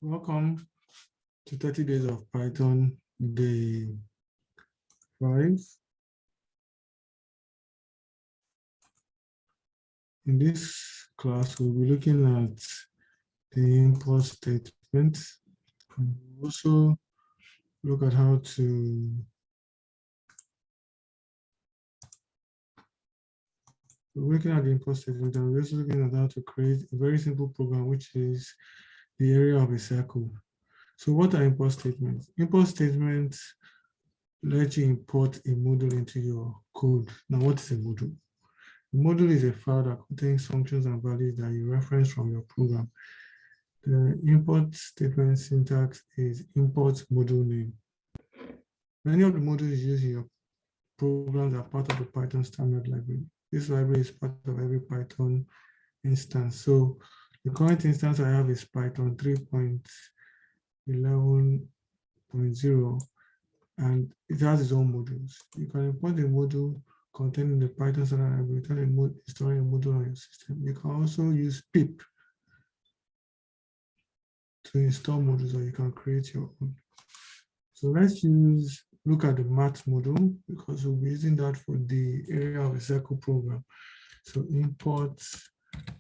Welcome to 30 Days of Python, day 5. In this class, we'll be looking at the import statement. We'll also look at how to we're looking at the import statement, and we're also looking at how to create a very simple program, which is the area of a circle. So what are import statements? Import statements let you import a module into your code. Now, what is a module? A module is a file that contains functions and values that you reference from your program. The import statement syntax is import module name. Many of the modules used in your programs are part of the Python standard library. This library is part of every Python instance. So the current instance I have is Python 3.11.0, and it has its own modules. You can import a module containing the Python standard library without installing a module on your system. You can also use pip to install modules, or you can create your own. So let's look at the math module, because we'll be using that for the area of a circle program. So import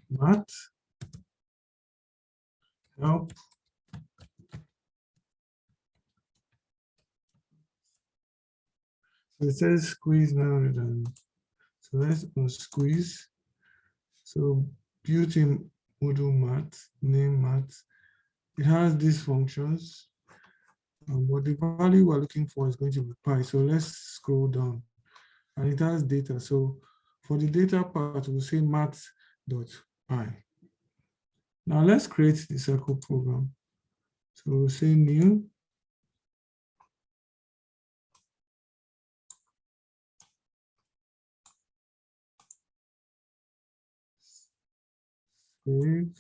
math help. So it says squeeze 900, and so let's squeeze. So built-in module math, name math. It has these functions, but the value we're looking for is going to be pi. So let's scroll down, and it has data. So for the data part, we'll say math.pi. Now let's create the circle program. So we'll say new. Save.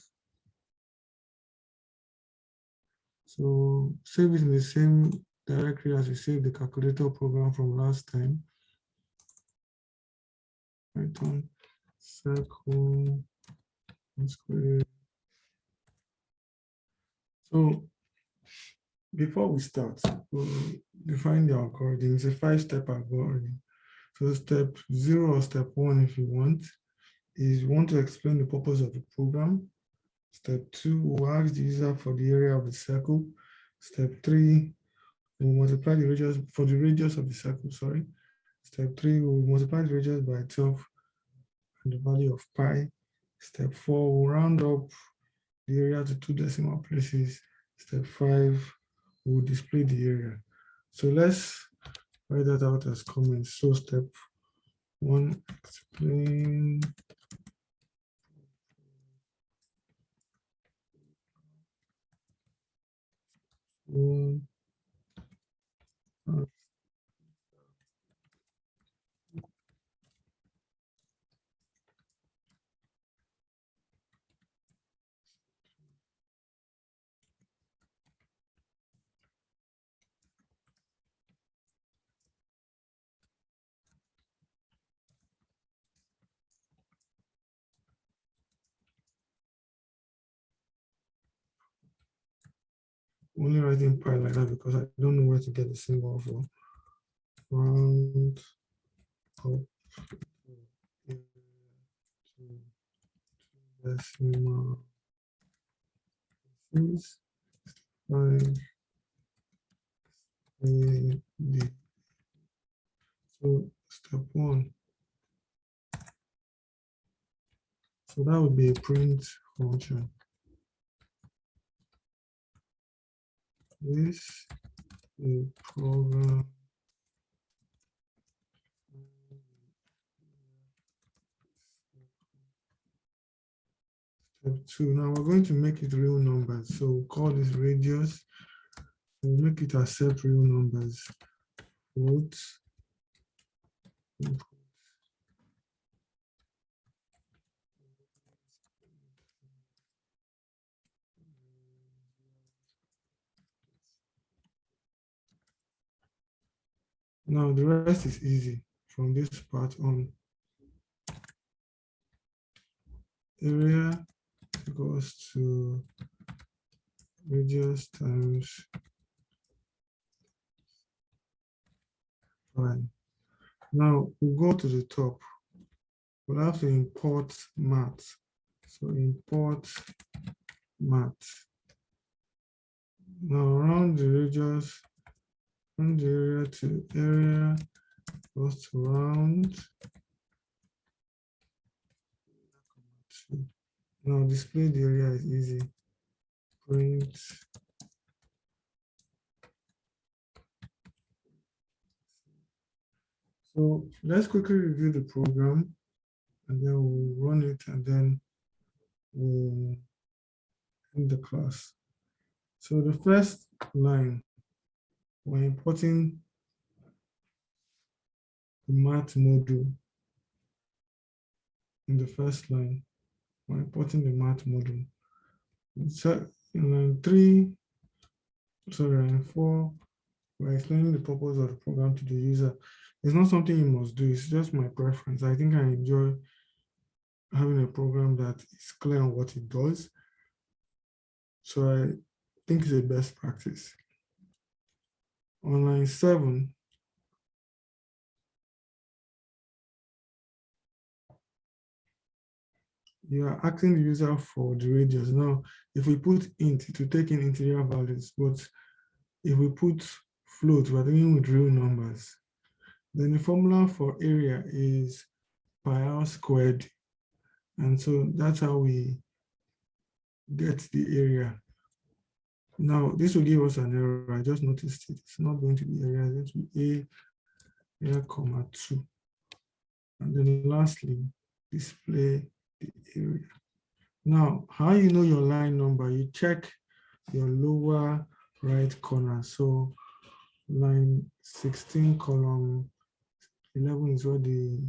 So save it in the same directory as we saved the calculator program from last time. Python circle square. So before we start, we'll define the algorithm. It's a 5-step algorithm. So step 0 or step 1, if you want, is you want to explain the purpose of the program. Step 2, we'll ask the user for the area of the circle. Step 3, we'll multiply the radius for the radius of the circle, sorry. Step 3, we'll multiply the radius by 12 and the value of pi. Step 4, we'll round up the area to 2 decimal places. Step 5, we'll display the area. So let's write that out as comments. So step 1, explain. Only writing pi like that because I don't know where to get the symbol for round up to decimal places. 5 AD. So step 1. So that would be a print function. This is a program. Step 2. Now we're going to make it real numbers. So we'll call this radius. We'll make it accept real numbers. Float. Now the rest is easy from this part on. Area goes to radius times 5. Now we'll go to the top. We'll have to import math. So import math. Now round the radius from the area to area goes to round. Now display the area is easy. Print. So let's quickly review the program and then we'll run it and then we'll end the class. So the first line, we're importing the math module. In the first line, we're importing the math module. So in line 3, sorry, line 4, we're explaining the purpose of the program to the user. It's not something you must do, it's just my preference. I think I enjoy having a program that is clear on what it does. So I think it's a best practice. On line 7, you are asking the user for the radius. Now, if we put int, it will take in integer values, but if we put float, we're dealing with real numbers. Then the formula for area is pi r squared. And so that's how we get the area. Now, this will give us an error. I just noticed it. It's not going to be area, it's going to be area, comma 2. And then lastly, display the area. Now, how you know your line number? You check your lower right corner. So line 16, column 11 is where the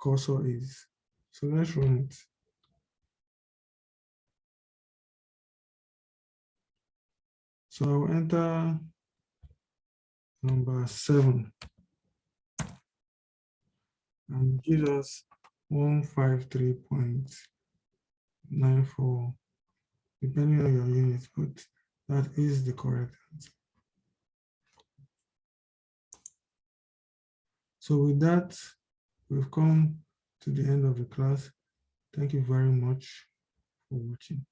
cursor is. So let's run it. So I'll enter number 7 and give us 153.94, depending on your unit, but that is the correct answer. So with that, we've come to the end of the class. Thank you very much for watching.